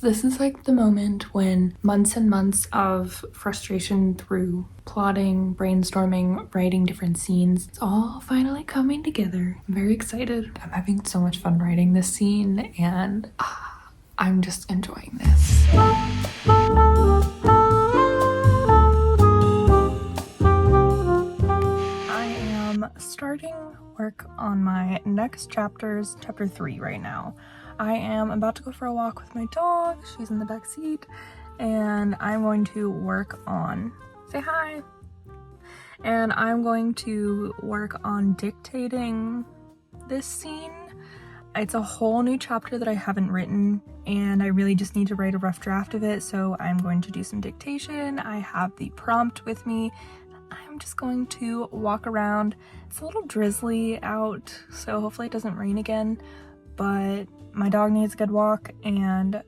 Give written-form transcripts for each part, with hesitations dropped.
This is like the moment when months and months of frustration through plotting, brainstorming, writing different scenes, it's all finally coming together. I'm very excited. I'm having so much fun writing this scene and I'm just enjoying this. I am starting work on my next chapters, chapter 3 right now. I am about to go for a walk with my dog. She's in the back seat, and I'm going to work on, say hi. And I'm going to work on dictating this scene. It's a whole new chapter that I haven't written, and I really just need to write a rough draft of it, so I'm going to do some dictation. I have the prompt with me. I'm just going to walk around. It's a little drizzly out, so hopefully it doesn't rain again, but my dog needs a good walk, and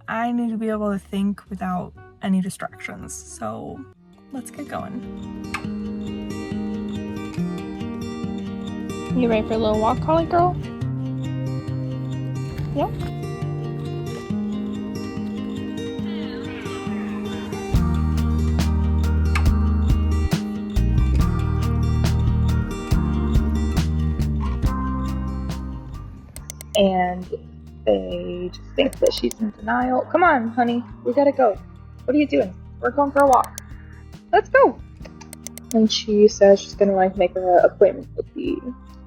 I need to be able to think without any distractions, so let's get going. You ready for a little walk, Collie girl? Yep. And they just think that she's in denial. Come on, honey, we gotta go. What are you doing? We're going for a walk. Let's go. And she says she's gonna like make an appointment with the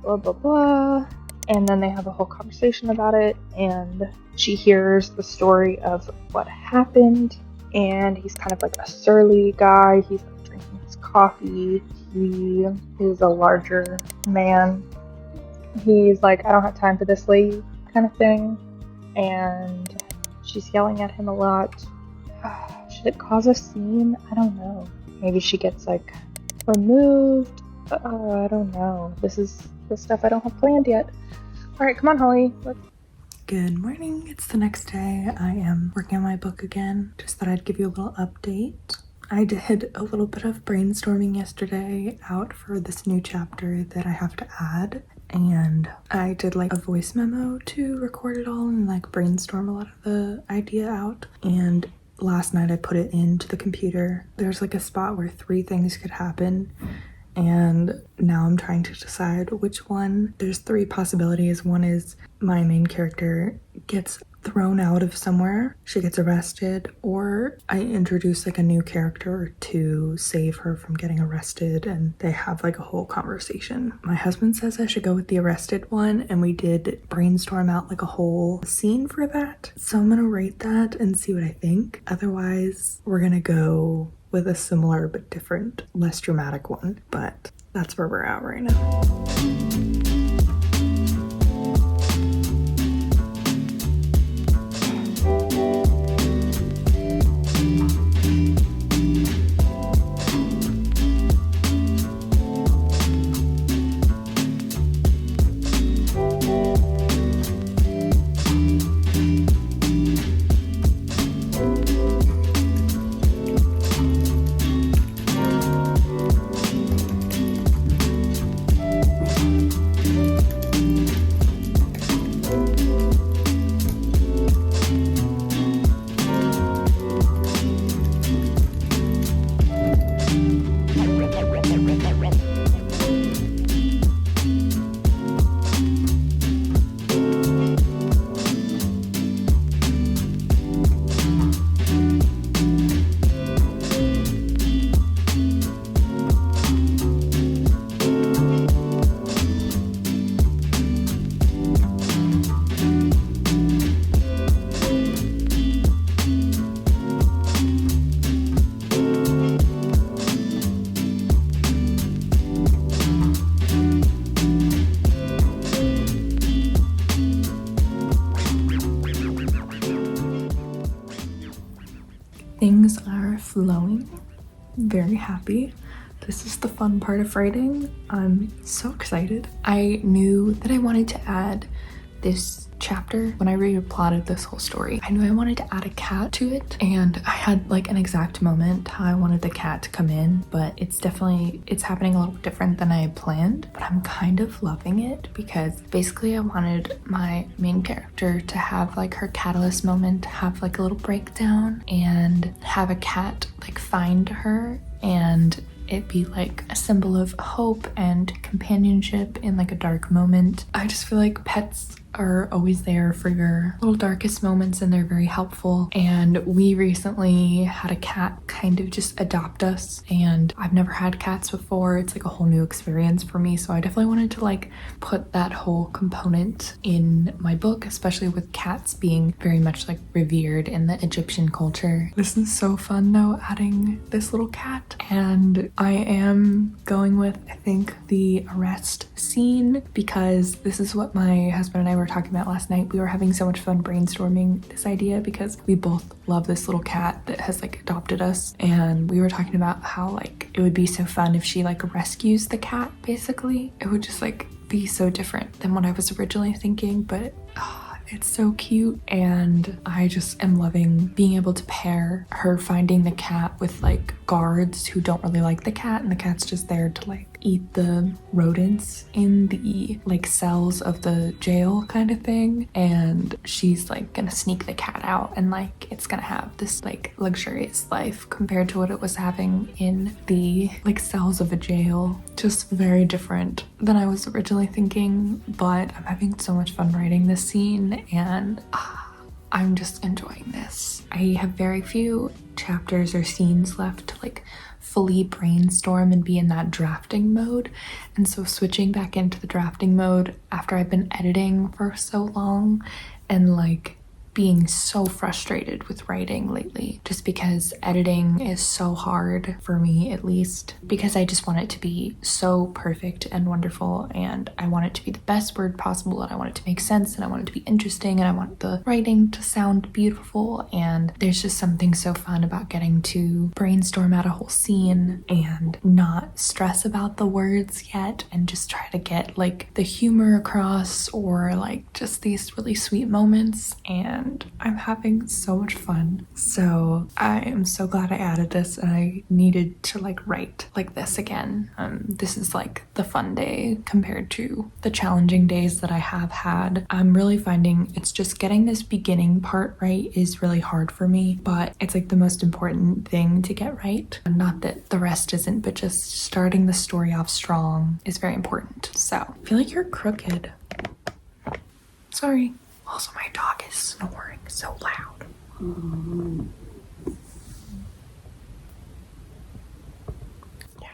blah blah blah. And then they have a whole conversation about it, and she hears the story of what happened, and he's kind of like a surly guy. He's like drinking his coffee. He is a larger man. He's like, I don't have time for this lady kind of thing, and she's yelling at him a lot. Should it cause a scene? I don't know. Maybe she gets like removed. I don't know. This is the stuff I don't have planned yet. All right, come on, Holly. Good morning. It's the next day. I am working on my book again. Just thought I'd give you a little update. I did a little bit of brainstorming yesterday out for this new chapter that I have to add. And I did like a voice memo to record it all and like brainstorm a lot of the idea out. And last night I put it into the computer. There's like a spot where 3 things could happen. And now I'm trying to decide which one. There's 3 possibilities. One is my main character gets thrown out of somewhere, she gets arrested, or I introduce like a new character to save her from getting arrested and they have like a whole conversation. My husband says I should go with the arrested one, and we did brainstorm out like a whole scene for that. So I'm gonna rate that and see what I think. Otherwise, we're gonna go with a similar but different, less dramatic one. But that's where we're at right now. Things are flowing. Very happy. This is the fun part of writing. I'm so excited. I knew that I wanted to add this chapter, when I replotted this whole story, I knew I wanted to add a cat to it, and I had like an exact moment how I wanted the cat to come in, but it's happening a little different than I had planned, but I'm kind of loving it because basically I wanted my main character to have like her catalyst moment, have like a little breakdown, and have a cat like find her and it be like a symbol of hope and companionship in like a dark moment. I just feel like pets are always there for your little darkest moments and they're very helpful. And we recently had a cat kind of just adopt us, and I've never had cats before. It's like a whole new experience for me, so I definitely wanted to like put that whole component in my book, especially with cats being very much like revered in the Egyptian culture. This is so fun though, adding this little cat, and I am going with, I think, the arrest scene because this is what my husband and I were talking about last night. We were having so much fun brainstorming this idea because we both love this little cat that has like adopted us, and we were talking about how like it would be so fun if she like rescues the cat. Basically it would just like be so different than what I was originally thinking, but it's so cute, and I just am loving being able to pair her finding the cat with like guards who don't really like the cat, and the cat's just there to like eat the rodents in the like cells of the jail kind of thing, and she's like gonna sneak the cat out, and like it's gonna have this like luxurious life compared to what it was having in the like cells of a jail. Just very different than I was originally thinking, but I'm having so much fun writing this scene, and I'm just enjoying this. I have very few chapters or scenes left to like fully brainstorm and be in that drafting mode, and so switching back into the drafting mode after I've been editing for so long and like being so frustrated with writing lately, just because editing is so hard for me, at least because I just want it to be so perfect and wonderful, and I want it to be the best word possible, and I want it to make sense, and I want it to be interesting, and I want the writing to sound beautiful. And there's just something so fun about getting to brainstorm out a whole scene and not stress about the words yet, and just try to get like the humor across, or like just these really sweet moments. And I'm having so much fun. So I am so glad I added this, and I needed to like write like this again. This is like the fun day compared to the challenging days that I have had. I'm really finding it's just getting this beginning part right is really hard for me, but it's like the most important thing to get right. Not that the rest isn't, but just starting the story off strong is very important. So I feel like you're crooked. Sorry. Also, my dog is snoring so loud. Yeah.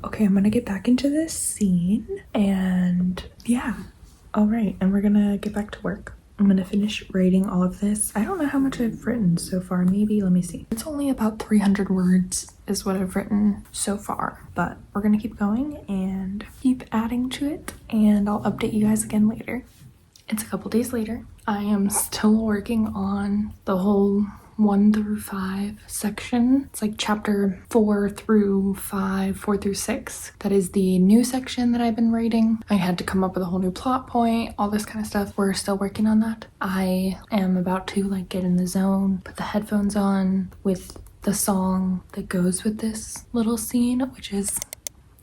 Okay, I'm gonna get back into this scene, and yeah. All right, and we're gonna get back to work. I'm gonna finish writing all of this. I don't know how much I've written so far. Maybe, let me see. It's only about 300 words is what I've written so far, but we're gonna keep going and keep adding to it, and I'll update you guys again later. It's a couple days later. I am still working on the whole 1 through 5 section. It's like chapter 4 through 5, 4 through 6. That is the new section that I've been writing. I had to come up with a whole new plot point, all this kind of stuff. We're still working on that. I am about to like get in the zone, put the headphones on with the song that goes with this little scene, which is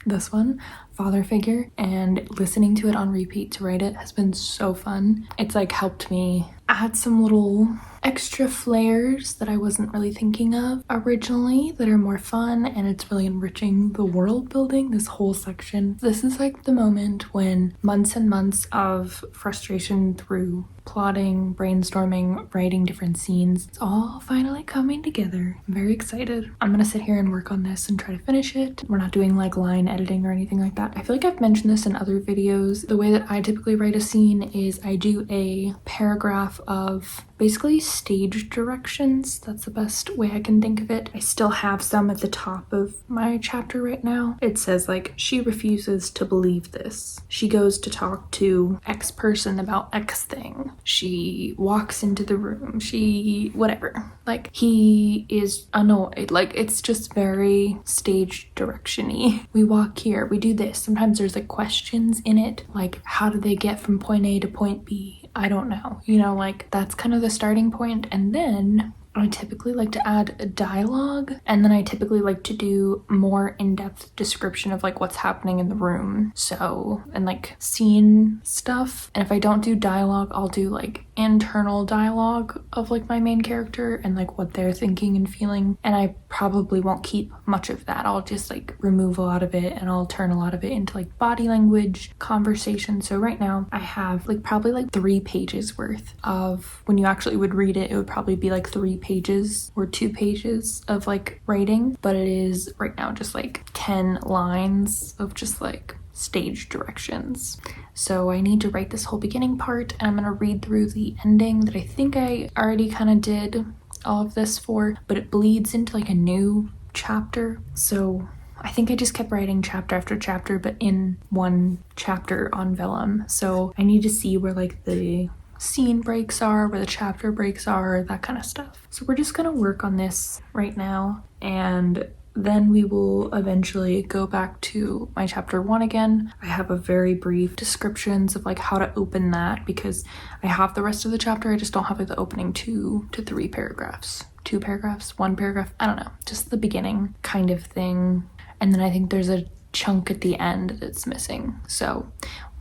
this one, Father Figure, and listening to it on repeat to write it has been so fun. It's like helped me add some little extra flares that I wasn't really thinking of originally that are more fun, and it's really enriching the world building, this whole section. This is like the moment when months and months of frustration through plotting, brainstorming, writing different scenes, it's all finally coming together. I'm very excited. I'm gonna sit here and work on this and try to finish it. We're not doing like line editing or anything like that. I feel like I've mentioned this in other videos. The way that I typically write a scene is I do a paragraph of basically stage directions. That's the best way I can think of it. I still have some at the top of my chapter right now. It says like, she refuses to believe this. She goes to talk to X person about X thing. She walks into the room. She whatever. Like, he is annoyed. Like, it's just very stage direction-y. We walk here, we do this. Sometimes there's like questions in it, like how do they get from point A to point B? I don't know. You know, like that's kind of the starting point. And then I typically like to add a dialogue, and then I typically like to do more in-depth description of like what's happening in the room. So, and like scene stuff. And if I don't do dialogue, I'll do like internal dialogue of like my main character and like what they're thinking and feeling. And I probably won't keep much of that. I'll just like remove a lot of it, and I'll turn a lot of it into like body language, conversation. So right now I have like probably like 3 pages worth of, when you actually would read it, it would probably be like 3 pages or 2 pages of like writing, but it is right now just like 10 lines of just like stage directions. So I need to write this whole beginning part, and I'm gonna read through the ending that I think I already kind of did all of this for, but it bleeds into like a new chapter. So I think I just kept writing chapter after chapter, but in one chapter on vellum. So I need to see where like the scene breaks are, where the chapter breaks are, that kind of stuff. So we're just gonna work on this right now, and then we will eventually go back to my chapter 1 again. I have a very brief descriptions of like how to open that, because I have the rest of the chapter, I just don't have like the opening 2 to 3 paragraphs. 2 paragraphs, 1 paragraph, I don't know, just the beginning kind of thing. And then I think there's a chunk at the end that's missing. So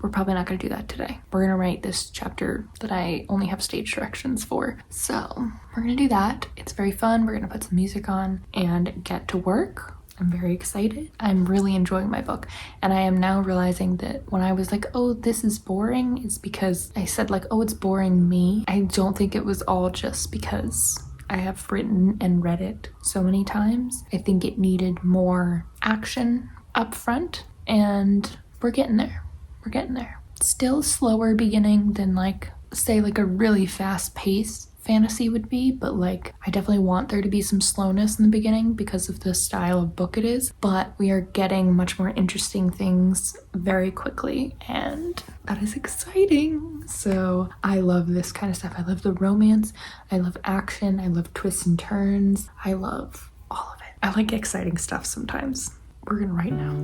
we're probably not going to do that today. We're going to write this chapter that I only have stage directions for. So we're going to do that. It's very fun. We're going to put some music on and get to work. I'm very excited. I'm really enjoying my book. And I am now realizing that when I was like, oh, this is boring, it's because I said like, oh, it's boring me. I don't think it was all just because I have written and read it so many times. I think it needed more action up front, and we're getting there. We're getting there. Still slower beginning than like, say like a really fast pace fantasy would be, but like I definitely want there to be some slowness in the beginning because of the style of book it is, but we are getting much more interesting things very quickly, and that is exciting. So I love this kind of stuff. I love the romance, I love action, I love twists and turns, I love all of it. I like exciting stuff sometimes. We're gonna write now.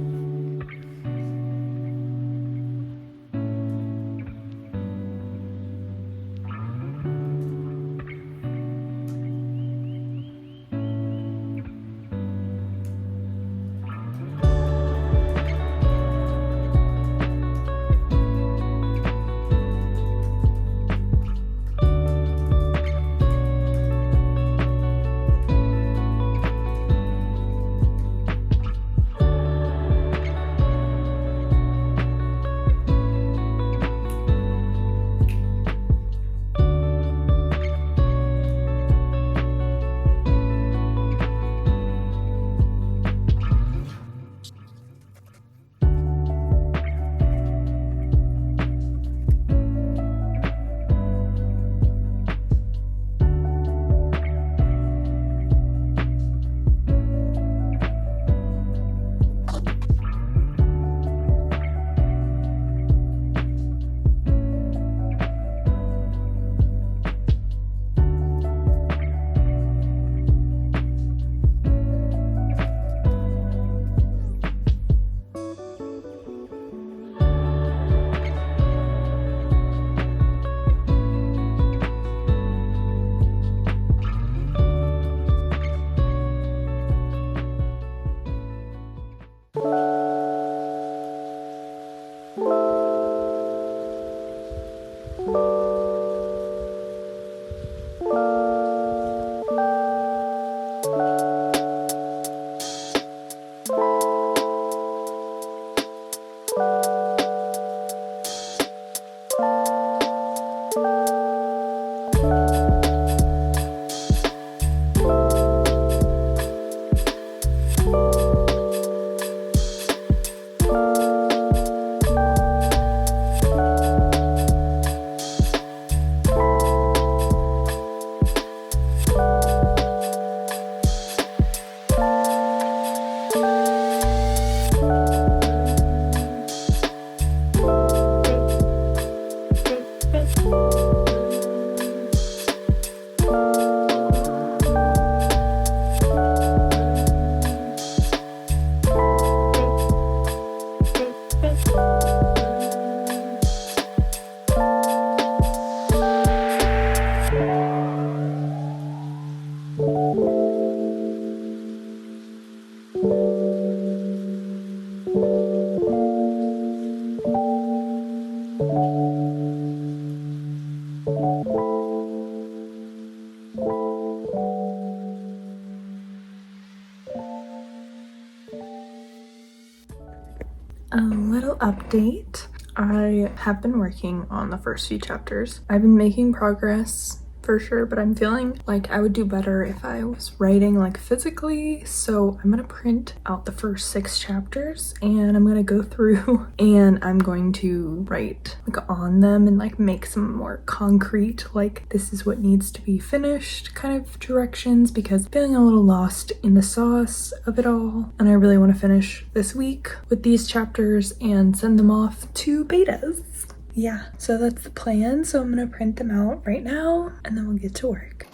A little update. I have been working on the first few chapters. I've been making progress for sure, but I'm feeling like I would do better if I was writing like physically. So I'm gonna print out the first 6 chapters and I'm gonna go through and I'm going to write like on them and like make some more concrete, like this is what needs to be finished kind of directions, because I'm feeling a little lost in the sauce of it all. And I really want to finish this week with these chapters and send them off to betas. Yeah, so that's the plan. So I'm gonna print them out right now and then we'll get to work.